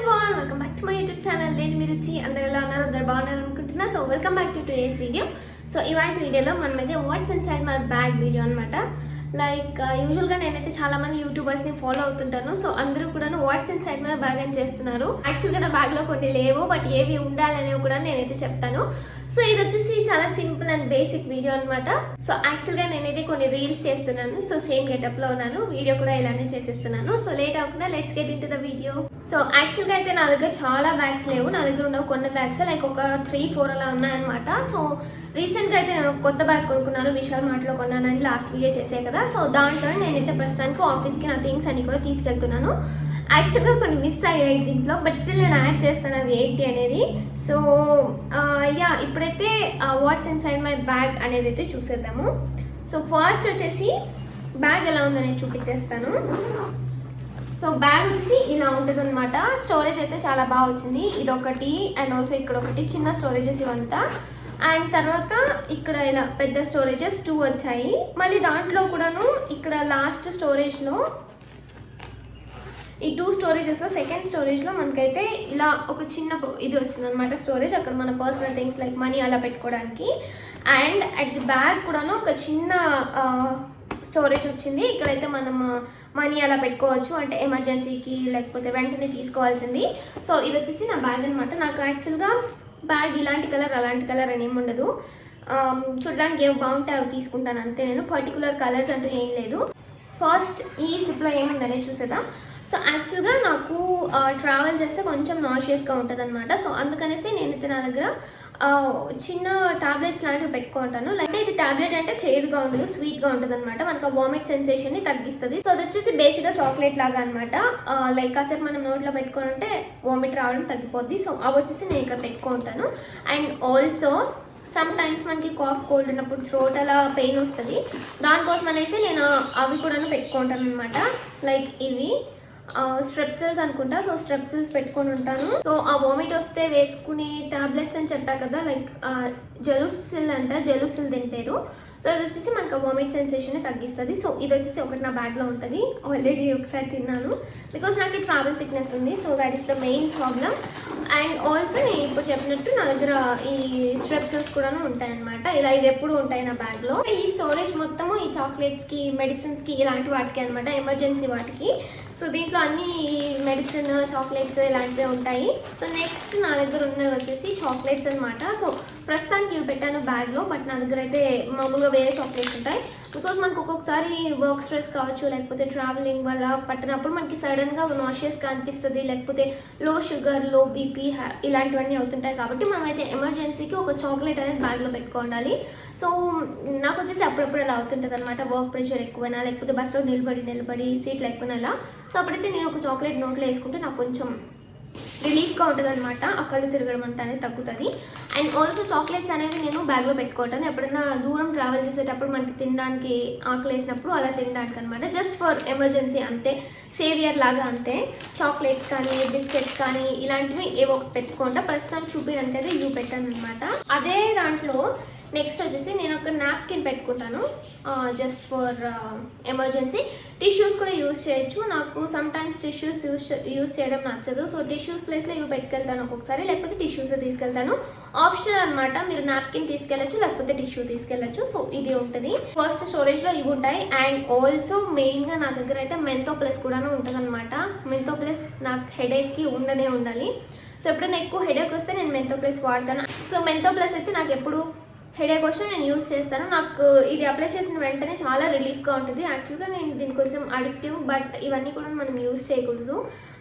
everyone, welcome back to my YouTube channel. నేను మీ రుచి అందరూ ఎలా ఉన్నారు? అందరూ బాగున్నారు అనుకుంటున్నా. So welcome back to today's video. So ఇవాళ వీడియోలో మనమైతే what's inside my bag video అనమాట. లైక్ యూజువల్గా నేనైతే చాలా మంది యూట్యూబర్స్ని ఫాలో అవుతుంటాను. సో అందరూ కూడా వాట్స్ ఇన్సైడ్ మై బ్యాగ్ అని చేస్తున్నారు. యాక్చువల్గా నా బ్యాగ్లో కొన్ని లేవు, బట్ ఏవి ఉండాలనేవి కూడా నేనైతే చెప్తాను. సో ఇది వచ్చేసి చాలా సింపుల్ అండ్ బేసిక్ వీడియో అనమాట. సో యాక్చువల్గా నేనైతే కొన్ని రీల్స్ చేస్తున్నాను. సో సేమ్ గెటప్లో ఉన్నాను, వీడియో కూడా ఇలానే చేసేస్తున్నాను. సో లేట్ అవ్వకుండా let's get in to the video. So యాక్చువల్గా అయితే నా దగ్గర చాలా బ్యాగ్స్ లేవు. నా దగ్గర ఉన్న కొన్ని బ్యాగ్స్ లైక్ ఒక 3-4 అలా ఉన్నాయన్నమాట. సో రీసెంట్గా అయితే నేను కొత్త బ్యాగ్ కొనుక్కున్నాను, విశాల్ మార్ట్లో కొన్నానని లాస్ట్ వీడియో చేసే కదా. సో దాంట్లో నేనైతే ప్రస్తుతానికి ఆఫీస్కి నా థింగ్స్ అన్ని కూడా తీసుకెళ్తున్నాను. యాక్చువల్గా కొన్ని మిస్ అయ్యాయి దీంట్లో, బట్ స్టిల్ నేను యాడ్ చేస్తాను అవి ఏంటి అనేది. సో ఇప్పుడైతే వాట్స్ ఇన్సైడ్ మై బ్యాగ్ అనేది అయితే చూసేద్దాము. సో ఫస్ట్ వచ్చేసి బ్యాగ్ ఎలా ఉందనేది చూపించేస్తాను. సో బ్యాగ్ వచ్చేసి ఇలా ఉంటుంది అనమాట. స్టోరేజ్ అయితే చాలా బాగా వచ్చింది. ఇదొకటి అండ్ ఆల్సో ఇక్కడ ఒకటి చిన్న స్టోరేజెస్ ఇవంతా. అండ్ తర్వాత ఇక్కడ ఇలా పెద్ద స్టోరేజెస్ 2 వచ్చాయి. మళ్ళీ దాంట్లో కూడాను ఇక్కడ లాస్ట్ స్టోరేజ్లో ఈ 2 స్టోరేజెస్లో సెకండ్ స్టోరేజ్లో మనకైతే ఇలా ఒక చిన్న ఇది వచ్చింది అనమాట స్టోరేజ్. అక్కడ మన పర్సనల్ థింగ్స్ లైక్ మనీ అలా పెట్టుకోవడానికి. అండ్ అట్ ది బ్యాగ్ కూడాను ఒక చిన్న స్టోరేజ్ వచ్చింది. ఇక్కడైతే మనం మనీ అలా పెట్టుకోవచ్చు, అంటే ఎమర్జెన్సీకి లేకపోతే వెంటనే తీసుకోవాల్సింది. సో ఇది వచ్చేసి నా బ్యాగ్ అనమాట. నాకు యాక్చువల్గా బ్యాగ్ ఇలాంటి కలర్ అలాంటి కలర్ అని ఏమి ఉండదు. చూడడానికి ఏమి బాగుంటే అవి తీసుకుంటాను అంతే. నేను పర్టికులర్ కలర్స్ అంటూ ఏం లేదు. ఫస్ట్ ఈ సిప్లో ఏముందనేది చూసేద్దాం. సో యాక్చువల్గా నాకు ట్రావెల్ చేస్తే కొంచెం నాషియస్గా ఉంటుంది అనమాట. సో అందుకనేసి నేనైతే నా దగ్గర చిన్న టాబ్లెట్స్ లాంటివి పెట్టుకుంటాను. లైక్ ఇది టాబ్లెట్ అంటే చేదుగా ఉండదు, స్వీట్గా ఉంటుంది అనమాట. మనకు ఆ వామిట్ సెన్సేషన్ని తగ్గిస్తుంది. సో అది వచ్చేసి బేసిక్గా చాక్లెట్ లాగా అనమాట. లైక్ కాసేపు మనం నోట్లో పెట్టుకుంటే వామిట్ రావడం తగ్గిపోద్ది. సో అవి వచ్చేసి నేను ఇక్కడ పెట్టుకుంటాను. అండ్ ఆల్సో సమ్ టైమ్స్ మనకి కాఫ్ కోల్డ్ ఉన్నప్పుడు థ్రోట్ అలా పెయిన్ వస్తుంది. దానికోసం అనేసి నేను అవి కూడా పెట్టుకుంటాను అనమాట. లైక్ ఇవి స్ట్రెప్సిల్స్ అనుకుంటా. సో స్ట్రెప్సిల్స్ పెట్టుకొని ఉంటాను. సో ఆ వామిట్ వస్తే వేసుకునే టాబ్లెట్స్ అని చెప్పా కదా, లైక్ జెలుసిల్ అంట, జెలుసిల్ దీని పేరు. సో ఇది వచ్చేసి మనకు వామిట్ సెన్సేషన్ తగ్గిస్తుంది. సో ఇది వచ్చేసి ఒకటి నా బ్యాగ్లో ఉంటుంది. ఆల్రెడీ ఒకసారి తిన్నాను బికాస్ నాకు ఈ ట్రావెల్ సిక్నెస్ ఉంది. So that is the main problem. And also నేను ఇప్పుడు చెప్పినట్టు నా దగ్గర ఈ స్ట్రెప్సిల్స్ కూడా ఉంటాయన్నమాట. ఇలా ఇవి ఎప్పుడు ఉంటాయి నా బ్యాగ్లో. ఈ స్టోరేజ్ మొత్తము ఈ చాక్లెట్స్కి, మెడిసిన్స్కి, ఇలాంటి వాటికి అనమాట, ఎమర్జెన్సీ వాటికి. సో దీంట్లో అన్ని మెడిసిన్, చాక్లెట్స్ ఇలాంటివే ఉంటాయి. సో నెక్స్ట్ నా దగ్గర ఉన్నవి వచ్చేసి చాక్లెట్స్ అనమాట. సో ప్రస్తుతానికి ఇవి పెట్టాను బ్యాగ్లో, బట్ నా దగ్గర అయితే మామూలుగా వేరే చాక్లెట్స్ ఉంటాయి. బికాస్ మనకు ఒక్కొక్కసారి వర్క్ స్ట్రెస్ కావచ్చు, లేకపోతే ట్రావెలింగ్ వల్ల పట్టినప్పుడు మనకి సడన్గా నాషియస్గా అనిపిస్తుంది, లేకపోతే లో షుగర్, లో బీపీ ఇలాంటివన్నీ అవుతుంటాయి. కాబట్టి మనమైతే ఎమర్జెన్సీకి ఒక చాక్లెట్ అనేది బ్యాగ్లో పెట్టుకోవాలి. సో నాకు వచ్చేసి అప్పుడప్పుడు అలా అవుతుంటుంది అనమాట. వర్క్ ప్రెషర్ ఎక్కువైనా, లేకపోతే బస్సులో నిలబడి సీట్లు ఎక్కువైనా అలా. సో అప్పుడైతే నేను ఒక చాక్లెట్ నోట్లో వేసుకుంటే నాకు కొంచెం రిలీఫ్గా ఉంటుంది అనమాట. ఆ కళ్ళు తిరగడం అంతా అనేది తగ్గుతుంది. అండ్ ఆల్సో చాక్లెట్స్ అనేవి నేను బ్యాగ్లో పెట్టుకుంటాను. ఎప్పుడైనా దూరం ట్రావెల్ చేసేటప్పుడు మనకి తినడానికి ఆకలి వేసినప్పుడు అలా తినడానికి అనమాట. జస్ట్ ఫర్ ఎమర్జెన్సీ అంతే, సేవియర్ లాగా అంతే. చాక్లెట్స్ కానీ, బిస్కెట్స్ కానీ ఇలాంటివి ఏవో పెట్టుకుంటా. ప్రస్తుతానికి చూపించడానికి అయితే ఇవి పెట్టాను అనమాట. అదే దాంట్లో నెక్స్ట్ వచ్చేసి నేను ఒక నాప్కిన్ పెట్టుకుంటాను జస్ట్ ఫర్ ఎమర్జెన్సీ. టిష్యూస్ కూడా యూజ్ చేయొచ్చు. నాకు సమ్ టైమ్స్ టిష్యూస్ యూజ్ చేయడం నచ్చదు. సో టిష్యూస్ ప్లేస్లో ఇవి పెట్టుకెళ్తాను ఒక్కొక్కసారి, లేకపోతే టిష్యూస్ తీసుకెళ్తాను. ఆప్షనల్ అనమాట, మీరు నాప్కిన్ తీసుకెళ్ళచ్చు, లేకపోతే టిష్యూ తీసుకెళ్ళచ్చు. సో ఇది ఉంటుంది. ఫస్ట్ స్టోరేజ్లో ఇవి ఉంటాయి. అండ్ ఆల్సో మెయిన్గా నా దగ్గర అయితే మెంతో ప్లస్ కూడా ఉంటుంది అనమాట. మెంతో ప్లస్ నాకు హెడేక్కి ఉండనే ఉండాలి. సో ఎప్పుడైనా ఎక్కువ హెడేక్ వస్తే నేను మెంతో ప్లస్ వాడతాను. సో మెంతో ప్లస్ అయితే నాకు ఎప్పుడు హెడేక్ వచ్చి నేను యూజ్ చేస్తాను. నాకు ఇది అప్లై చేసిన వెంటనే చాలా రిలీఫ్గా ఉంటుంది. యాక్చువల్గా నేను దీనికి కొంచెం అడిక్టివ్, బట్ ఇవన్నీ కూడా మనం యూజ్ చేయకూడదు.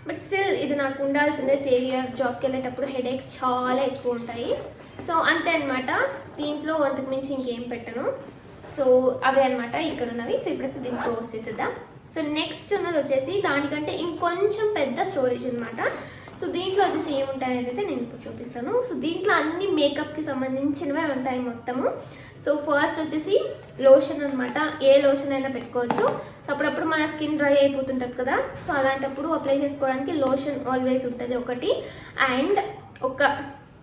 బట్ స్టిల్ ఇది నాకు ఉండాల్సిందే. సేవియర్ జాబ్కి వెళ్ళేటప్పుడు హెడేక్స్ చాలా ఎక్కువ ఉంటాయి. సో అంతే అనమాట. దీంట్లో అంతకు మించి ఇంకేం పెట్టను. సో అవే అనమాట ఇక్కడ ఉన్నవి. సో ఇప్పుడైతే దీన్ని క్లోజ్ చేసేద్దాం. సో నెక్స్ట్ ఉన్నది వచ్చేసి దానికంటే ఇంకొంచెం పెద్ద స్టోరేజ్ అనమాట. సో దీంట్లో వచ్చేసి ఏముంటాయి అనేది నేను ఇప్పుడు చూపిస్తాను. సో దీంట్లో అన్ని మేకప్కి సంబంధించినవే ఉంటాయి మొత్తము. సో ఫస్ట్ వచ్చేసి లోషన్ అనమాట. ఏ లోషన్ అయినా పెట్టుకోవచ్చు. సో అప్పుడప్పుడు మన స్కిన్ డ్రై అయిపోతుంటుంది కదా, సో అలాంటప్పుడు అప్లై చేసుకోవడానికి లోషన్ ఆల్వేస్ ఉంటుంది ఒకటి. అండ్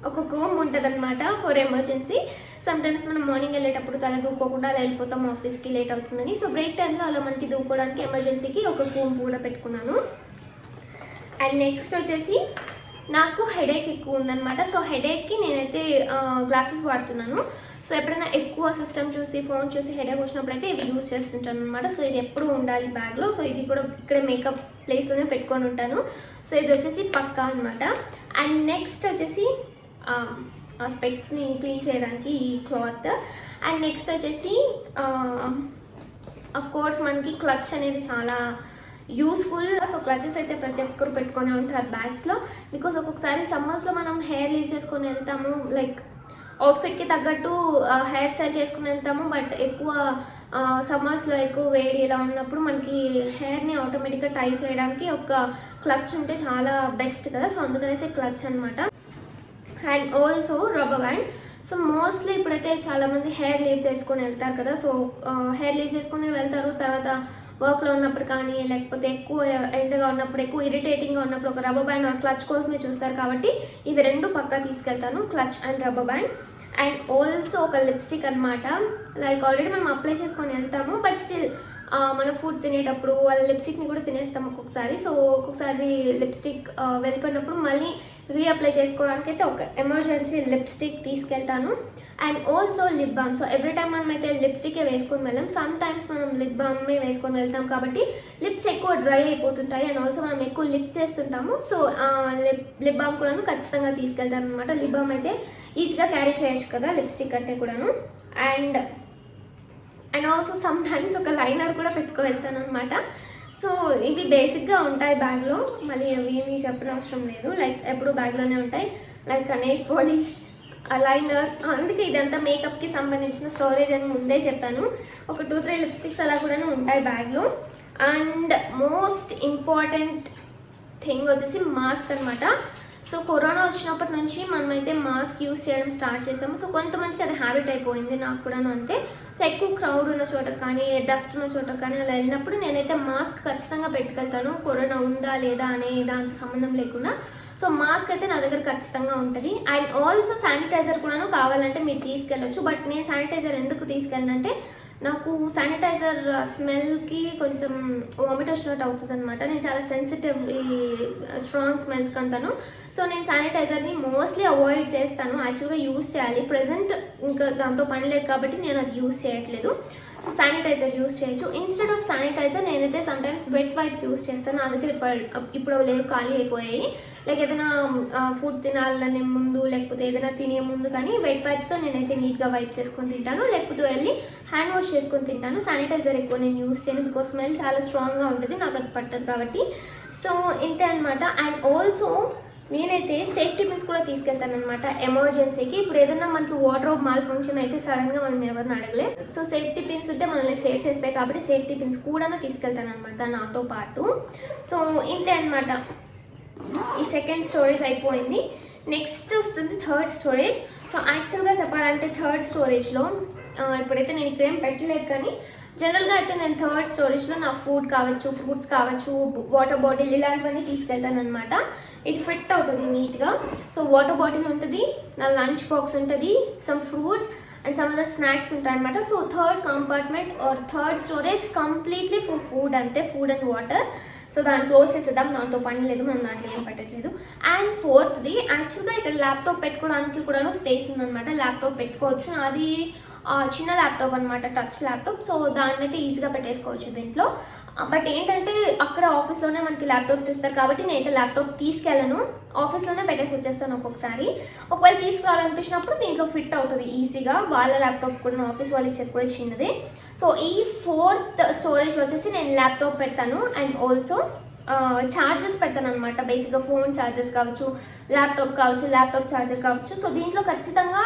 ఒక కోమ్ ఉంటుంది అనమాట ఫర్ ఎమర్జెన్సీ. సమ్టైమ్స్ మనం మార్నింగ్ వెళ్ళేటప్పుడు తల దూకోకుండా అలా వెళ్ళిపోతాం ఆఫీస్కి, లేట్ అవుతుందని. సో బ్రేక్ టైంలో అలా మనకి దూకోవడానికి ఎమర్జెన్సీకి ఒక కోమ్ కూడా పెట్టుకున్నాను. అండ్ నెక్స్ట్ వచ్చేసి నాకు హెడేక్ ఎక్కువ ఉందన్నమాట. సో హెడేక్కి నేనైతే గ్లాసెస్ వాడుతున్నాను. సో ఎప్పుడైనా ఎక్కువ సిస్టమ్ చూసి ఫోన్ చూసి హెడేక్ వచ్చినప్పుడు అయితే ఇవి యూస్ చేస్తుంటాను అనమాట. సో ఇది ఎప్పుడు ఉండాలి బ్యాగ్లో. సో ఇది కూడా ఇక్కడ మేకప్ ప్లేస్లోనే పెట్టుకొని ఉంటాను. సో ఇది వచ్చేసి పక్కా అనమాట. అండ్ నెక్స్ట్ వచ్చేసి ఆ స్పెక్స్ని క్లీన్ చేయడానికి ఈ క్లాత్. అండ్ నెక్స్ట్ వచ్చేసి అఫ్ కోర్స్ మనకి క్లచ్ అనేది చాలా యూస్ఫుల్. సో క్లచెస్ అయితే ప్రతి ఒక్కరు పెట్టుకొని ఉంటారు బ్యాగ్స్లో. బికాస్ ఒక్కొక్కసారి సమ్మర్స్లో మనం హెయిర్ లీవ్ చేసుకొని వెళ్తాము, లైక్ అవుట్ఫిట్కి తగ్గట్టు హెయిర్ స్టైల్ చేసుకుని వెళ్తాము. బట్ ఎక్కువ సమ్మర్స్లో ఎక్కువ వేడి ఇలా ఉన్నప్పుడు మనకి హెయిర్ని ఆటోమేటిక్గా టై చేయడానికి ఒక క్లచ్ ఉంటే చాలా బెస్ట్ కదా. సో అందుకనేసి క్లచ్ అనమాట. And also rubber band. So mostly ఇప్పుడైతే చాలామంది హెయిర్ లీవ్స్ వేసుకొని వెళ్తారు కదా. సో హెయిర్ లీవ్స్ వేసుకొని వెళ్తారు, తర్వాత వర్క్లో ఉన్నప్పుడు కానీ లేకపోతే ఎక్కువ ఎండగా ఉన్నప్పుడు, ఎక్కువ ఇరిటేటింగ్గా ఉన్నప్పుడు ఒక రబ్బర్ బ్యాండ్ క్లచ్ కోసమే చూస్తారు. కాబట్టి ఇవి రెండు పక్కా తీసుకెళ్తాను, clutch and rubber band. And also ఒక లిప్స్టిక్ అనమాట. లైక్ ఆల్రెడీ మనం అప్లై చేసుకొని వెళ్తాము, బట్ స్టిల్ మన ఫుడ్ తినేటప్పుడు వాళ్ళ లిప్స్టిక్ని కూడా తినేస్తాము ఒక్కొక్కసారి. సో ఒక్కొక్కసారి లిప్స్టిక్ వెళ్ళిపోయినప్పుడు మళ్ళీ రీఅప్లై చేసుకోవడానికి అయితే ఒక ఎమర్జెన్సీ లిప్స్టిక్ తీసుకెళ్తాను. And also lip balm. So every time మనం అయితే లిప్స్టికే వేసుకొని వెళ్ళాం, సమ్ టైమ్స్ మనం లిప్ బామే వేసుకొని వెళ్తాం కాబట్టి లిప్స్ ఎక్కువ డ్రై అయిపోతుంటాయి. అండ్ ఆల్సో మనం ఎక్కువ లిప్ చేస్తుంటాము. సో లిప్ బామ్ కూడా ఖచ్చితంగా తీసుకెళ్తాను అనమాట. లిప్ బామ్ అయితే ఈజీగా క్యారీ చేయొచ్చు కదా లిప్స్టిక్ అంటే కూడాను. అండ్ ఆల్సో సమ్ టైమ్స్ ఒక లైనర్ కూడా పెట్టుకు వెళ్తాను అనమాట. సో ఇవి బేసిక్గా ఉంటాయి బ్యాగ్లో, మళ్ళీ అవి చెప్పిన అవసరం లేదు, లైక్ ఎప్పుడు బ్యాగ్లోనే ఉంటాయి. లైక్ నెయిల్ పాలిష్, లైనర్, అందుకే ఇదంతా మేకప్కి సంబంధించిన స్టోరేజ్ అని ముందే చెప్పాను. ఒక 2-3 లిప్స్టిక్స్ అలా కూడా ఉంటాయి బ్యాగ్లో. అండ్ మోస్ట్ ఇంపార్టెంట్ థింగ్ వచ్చేసి మాస్క్ అనమాట. సో కరోనా వచ్చినప్పటి నుంచి మనమైతే మాస్క్ యూస్ చేయడం స్టార్ట్ చేసాము. సో కొంతమందికి అది హ్యాబిట్ అయిపోయింది, నాకు కూడాను అంతే. సో ఎక్కువ క్రౌడ్ ఉన్న చోట కానీ డస్ట్ ఉన్న చోట కానీ అలా వెళ్ళినప్పుడు నేనైతే మాస్క్ ఖచ్చితంగా పెట్టుకెళ్తాను, కరోనా ఉందా లేదా అనే దానికి సంబంధం లేకుండా. సో మాస్క్ అయితే నా దగ్గర ఖచ్చితంగా ఉంటుంది. అండ్ ఆల్సో శానిటైజర్ కూడాను కావాలంటే మీరు తీసుకెళ్ళచ్చు. బట్ నేను శానిటైజర్ ఎందుకు తీసుకెళ్ళనంటే నాకు శానిటైజర్ స్మెల్కి కొంచెం వామిట్ వచ్చినట్టు అవుతుంది అనమాట. నేను చాలా సెన్సిటివ్ ఈ స్ట్రాంగ్ స్మెల్స్కి అంటాను. సో నేను శానిటైజర్ని మోస్ట్లీ అవాయిడ్ చేస్తాను. యాక్చువల్గా యూస్ చేయాలి, ప్రజెంట్ ఇంకా దాంతో పని లేదు కాబట్టి నేను అది యూస్ చేయట్లేదు. సో శానిటైజర్ యూస్ చేయొచ్చు. ఇన్స్టెడ్ ఆఫ్ శానిటైజర్ నేనైతే సమ్టైమ్స్ వెట్ వైప్స్ యూస్ చేస్తాను. నా దగ్గర ఇప్పుడు లేవు, ఖాళీ అయిపోయాయి. లైక్ ఏదైనా ఫుడ్ తినాలనే ముందు లేకపోతే ఏదైనా తినే ముందు కానీ వెట్ వైప్స్తో నేనైతే నీట్గా వైప్ చేసుకొని తింటాను, లేకపోతే వెళ్ళి హ్యాండ్ వాష్ చేసుకొని తింటాను. శానిటైజర్ ఎక్కువ నేను యూస్ చేయను, బికాస్ స్మెల్ చాలా స్ట్రాంగ్గా ఉంటుంది, నాకు అది పట్టదు కాబట్టి. సో ఇంతే అనమాట. అండ్ ఆల్సో నేనైతే సేఫ్టీ పిన్స్ కూడా తీసుకెళ్తాను అనమాట ఎమర్జెన్సీకి. ఇప్పుడు ఏదైనా మనకి వార్డ్రోబ్ మాల్ ఫంక్షన్ అయితే సడన్గా మనం ఎవరిని అడగలే. సో సేఫ్టీ పిన్స్ ఉంటే మనల్ని సేవ్ చేస్తాయి కాబట్టి సేఫ్టీ పిన్స్ కూడా తీసుకెళ్తాను అనమాట నాతో పాటు. సో ఇంతే అనమాట. ఈ సెకండ్ స్టోరేజ్ అయిపోయింది. నెక్స్ట్ వస్తుంది థర్డ్ స్టోరేజ్. సో యాక్చువల్గా చెప్పాలంటే థర్డ్ స్టోరేజ్లో ఇప్పుడైతే నేను ఇక్కడేం పెట్టలేదు, కానీ జనరల్గా అయితే నేను థర్డ్ స్టోరేజ్లో నా ఫుడ్ కావచ్చు, ఫ్రూట్స్ కావచ్చు, వాటర్ బాటిల్ ఇలాంటివన్నీ తీసుకెళ్తాను అనమాట. ఇది ఫిట్ అవుతుంది నీట్గా. సో వాటర్ బాటిల్ ఉంటుంది, నా లంచ్ బాక్స్ ఉంటుంది, some fruits and some other snacks ఉంటాయి అనమాట. So third compartment or third storage completely for food, అంతే, ఫుడ్ అండ్ వాటర్. సో దాన్ని క్లోజ్ చేసేద్దాం, దాంతో పని లేదు, మనం దాంట్లో ఏం పెట్టట్లేదు. అండ్ ఫోర్త్ది యాక్చువల్గా ఇక్కడ ల్యాప్టాప్ పెట్టుకోవడానికి కూడా స్పేస్ ఉందన్నమాట. ల్యాప్టాప్ పెట్టుకోవచ్చు, అది చిన్న ల్యాప్టాప్ అనమాట, టచ్ ల్యాప్టాప్. సో దాన్ని అయితే ఈజీగా పెట్టేసుకోవచ్చు దీంట్లో. బట్ ఏంటంటే అక్కడ ఆఫీస్లోనే మనకి ల్యాప్టాప్స్ ఇస్తారు కాబట్టి నేనైతే ల్యాప్టాప్ తీసుకెళ్ళను, ఆఫీస్లోనే పెట్టేసి వచ్చేస్తాను ఒక్కొక్కసారి. ఒకవేళ తీసుకురావాలనిపించినప్పుడు దీంట్లో ఫిట్ అవుతుంది ఈజీగా. వాళ్ళ ల్యాప్టాప్ కూడా ఆఫీస్ వాళ్ళు ఇచ్చేది కూడా చిన్నదే. సో ఈ ఫోర్త్ స్టోరేజ్లో వచ్చేసి నేను ల్యాప్టాప్ పెడతాను అండ్ ఆల్సో ఛార్జర్స్ పెడతాను అనమాట. బేసిక్గా ఫోన్ ఛార్జర్స్ కావచ్చు, ల్యాప్టాప్ కావచ్చు, ల్యాప్టాప్ ఛార్జర్ కావచ్చు. సో దీంట్లో ఖచ్చితంగా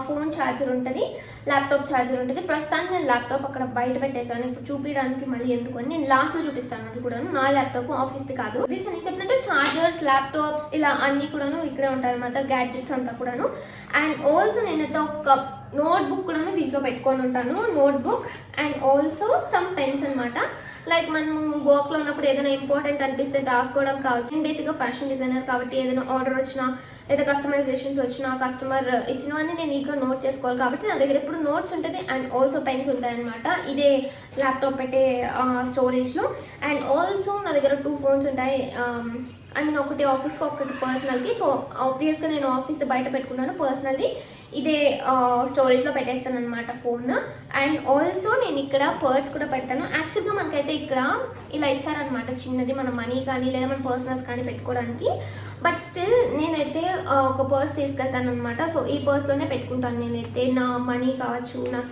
ఫోన్ ఛార్జర్ ఉంటుంది, ల్యాప్టాప్ ఛార్జర్ ఉంటుంది. ప్రస్తుతానికి నేను ల్యాప్టాప్ అక్కడ బయట పెట్టేశాను, ఇప్పుడు చూపించడానికి మళ్ళీ ఎందుకని నేను లాస్ట్లో చూపిస్తాను. అది కూడా నా ల్యాప్టాప్, ఆఫీస్ది కాదు. ఇది నేను చెప్పినట్టు ఛార్జర్స్, ల్యాప్టాప్స్ ఇలా అన్నీ కూడాను ఇక్కడే ఉంటాయి అనమాట, గ్యాడ్జెట్స్ అంతా కూడాను. అండ్ ఆల్సో నేనైతే ఒక నోట్బుక్ కూడా దీంట్లో పెట్టుకొని ఉంటాను, notebook and also some pens అనమాట. లైక్ మనం వర్క్లో ఉన్నప్పుడు ఏదైనా ఇంపార్టెంట్ అనిపిస్తే రాసుకోవడం కావచ్చు. నేను బేసిక్గా ఫ్యాషన్ డిజైనర్ కాబట్టి ఏదైనా ఆర్డర్ వచ్చినా లేదా కస్టమైజేషన్స్ వచ్చినా కస్టమర్ ఇచ్చినవన్నీ నేను నీట్గా నోట్ చేసుకోవాలి కాబట్టి నా దగ్గర ఎప్పుడు నోట్స్ ఉంటుంది అండ్ ఆల్సో పెన్స్ ఉంటాయన్నమాట ఇదే ల్యాప్టాప్ పెట్టే స్టోరేజ్లో. అండ్ ఆల్సో నా దగ్గర 2 ఫోన్స్ ఉంటాయి, ఐ మీన్ ఒకటి ఆఫీస్కి ఒకటి పర్సనల్కి. సో ఆబ్వియస్గా నేను ఆఫీస్ బయట పెట్టుకున్నాను, పర్సనల్ది ఇదే స్టోరేజ్లో పెట్టేస్తాను అనమాట ఫోన్. అండ్ ఆల్సో నేను ఇక్కడ పర్స్ కూడా పెడతాను. యాక్చువల్గా మనకైతే ఇక్కడ ఇలా ఇచ్చారనమాట చిన్నది, మన మనీ కానీ లేదా మన పర్సనల్స్ కానీ పెట్టుకోవడానికి. బట్ స్టిల్ నేనైతే ఒక పర్స్ తీసుకెళ్తాను అనమాట. సో ఈ పర్స్లోనే పెట్టుకుంటాను నేనైతే నా మనీ కావచ్చు, నా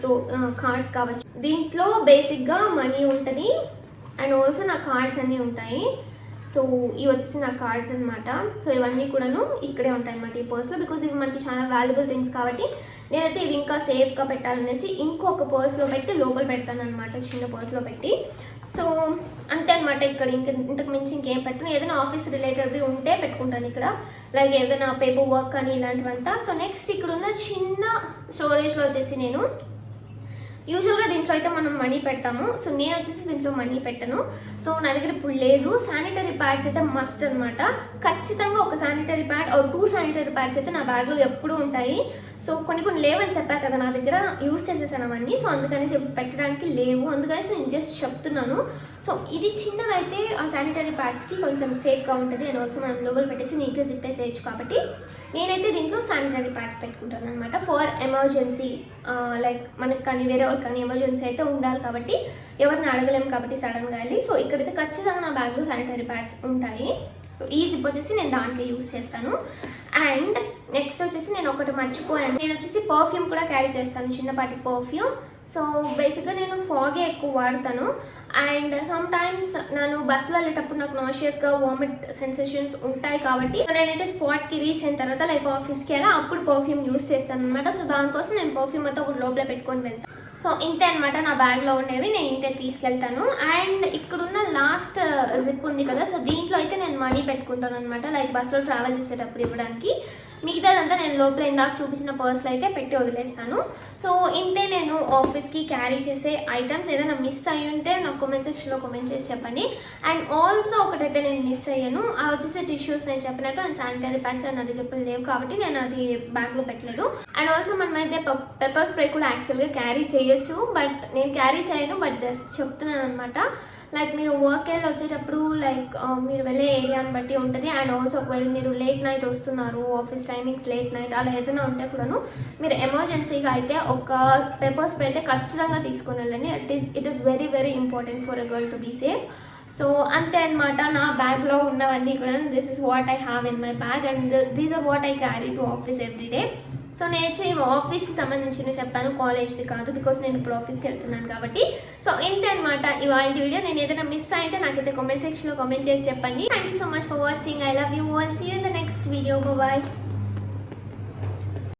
కార్డ్స్ కావచ్చు. దీంట్లో బేసిక్గా మనీ ఉంటుంది అండ్ ఆల్సో నా కార్డ్స్ అన్నీ ఉంటాయి. సో ఇవి వచ్చేసి నా కార్డ్స్ అనమాట. సో ఇవన్నీ కూడాను ఇక్కడే ఉంటాయి అన్నమాట ఈ పర్స్లో, బికాజ్ ఇవి మనకి చాలా వాల్యుబుల్ థింగ్స్ కాబట్టి నేనైతే ఇవి ఇంకా సేఫ్గా పెట్టాలనేసి ఇంకొక పర్స్లో పెట్టి లోపల పెడతాను అనమాట, చిన్న పర్స్లో పెట్టి. సో అంతే అనమాట. ఇక్కడ ఇంతకు మించి ఇంకేం పెట్టను. ఏదైనా ఆఫీస్ రిలేటెడ్వి ఉంటే పెట్టుకుంటాను ఇక్కడ, లైక్ ఏదైనా పేపర్ వర్క్ కానీ ఇలాంటివంతా. సో నెక్స్ట్ ఇక్కడ ఉన్న చిన్న స్టోరేజ్లో వచ్చేసి నేను యూజువల్గా దీంట్లో అయితే మనం మనీ పెడతాము. సో నేను వచ్చేసి దీంట్లో మనీ పెట్టను. సో నా దగ్గర ఇప్పుడు లేదు. శానిటరీ ప్యాడ్స్ అయితే మస్ట్ అనమాట. ఖచ్చితంగా ఒక sanitary pad or 2 sanitary pads అయితే నా బ్యాగ్లో ఎప్పుడూ ఉంటాయి. సో కొన్ని లేవని చెప్పా కదా, నా దగ్గర యూస్ చేసేసాను అవన్నీ. సో అందుకనేసి పెట్టడానికి లేవు, అందుకనేసి నేను జస్ట్ చెప్తున్నాను. సో ఇది చిన్నదైతే ఆ శానిటరీ ప్యాడ్స్కి కొంచెం సేఫ్గా ఉంటుంది అండ్ ఆల్సో మనం లోపల పెట్టేసి నీట్గా జిప్పేసేయచ్చు. కాబట్టి నేనైతే దీంట్లో శానిటరీ ప్యాడ్స్ పెట్టుకుంటాను అనమాట ఫర్ ఎమర్జెన్సీ. లైక్ మనకి కానీ వేరే వాళ్ళకి కానీ ఎమర్జెన్సీ అయితే ఉండాలి కాబట్టి ఎవరిని అడగలేము కాబట్టి సడన్గా వెళ్ళి. సో ఇక్కడైతే ఖచ్చితంగా నా బ్యాగ్లో శానిటరీ ప్యాడ్స్ ఉంటాయి. సో ఈ జిప్ వచ్చేసి నేను దాంట్లో యూస్ చేస్తాను. అండ్ నెక్స్ట్ వచ్చేసి నేను ఒకటి మర్చిపోయాను, నేను వచ్చేసి పర్ఫ్యూమ్ కూడా క్యారీ చేస్తాను, చిన్నపాటి పర్ఫ్యూమ్. సో బేసిక్గా నేను ఫాగే ఎక్కువ వాడతాను. అండ్ సమ్ టైమ్స్ నేను బస్సులో వెళ్ళేటప్పుడు నాకు నాషియస్గా వామిట్ సెన్సేషన్స్ ఉంటాయి కాబట్టి నేనైతే స్పాట్కి రీచ్ అయిన తర్వాత లైక్ ఆఫీస్కి వెళ్ళి అప్పుడు పర్ఫ్యూమ్ యూస్ చేస్తాను అనమాట. సో దానికోసం నేను పర్ఫ్యూమ్ అయితే ఒకటి లోపల పెట్టుకొని వెళ్తాను. సో ఇంతే అనమాట నా బ్యాగ్లో ఉండేవి, నేను ఇంతే తీసుకెళ్తాను. అండ్ ఇక్కడున్న లాస్ట్ జిప్ ఉంది కదా, సో దీంట్లో అయితే నేను మనీ పెట్టుకుంటాను అనమాట, లైక్ బస్సులో ట్రావెల్ చేసేటప్పుడు ఇవ్వడానికి. మిగతాదంతా నేను లోపల ఇందాక చూపించిన పర్స్లో అయితే పెట్టి వదిలేస్తాను. సో ఇంతే నేను ఆఫీస్కి క్యారీ చేసే ఐటమ్స్. ఏదైనా మిస్ అయ్యి ఉంటే నాకు కామెంట్ సెక్షన్లో కామెంట్ చేసి చెప్పండి. అండ్ ఆల్సో ఒకటైతే నేను మిస్ అయ్యాను, ఆ వచ్చేసి టిష్యూస్ నేను చెప్పినట్టు అండ్ శానిటరీ ప్యాడ్స్ నా దగ్గర ఇప్పుడు లేవు కాబట్టి నేను అది బ్యాగ్లో పెట్టలేదు. అండ్ ఆల్సో మనమైతే పెప్పర్ స్ప్రే కూడా యాక్చువల్గా క్యారీ చేయొచ్చు, బట్ నేను క్యారీ చేయను, బట్ జస్ట్ చెప్తున్నాను అనమాట. లైక్ మీరు వర్క్ వెళ్ళి వచ్చేటప్పుడు లైక్ మీరు వెళ్ళే ఏరియాని బట్టి ఉంటుంది. అండ్ ఆల్సో ఒకవేళ మీరు లేట్ నైట్ వస్తున్నారు, ఆఫీస్ టైమింగ్స్ లేట్ నైట్ అలా ఏదైనా ఉంటే కూడాను మీరు ఎమర్జెన్సీగా అయితే ఒక పెప్పర్ స్ప్రే అయితే ఖచ్చితంగా తీసుకొని వెళ్ళండి. It is very very important for a girl to be safe. So అంతే అనమాట నా బ్యాగ్లో ఉన్నవన్నీ కూడా. This is what I have in my bag and these are what I carry to office everyday. So నేను ఆఫీస్కి సంబంధించిన చెప్పాను, కాలేజ్ది కాదు, బికాస్ నేను ఇప్పుడు ఆఫీస్కి వెళ్తున్నాను కాబట్టి. సో ఇంతే అనమాట ఇవాళ వీడియో. నేను ఏదైనా మిస్ అయితే నాకైతే కామెంట్ సెక్షన్లో కామెంట్ చేసి చెప్పండి. Thank you so much for watching. I love you all. See you in the next video. Bye.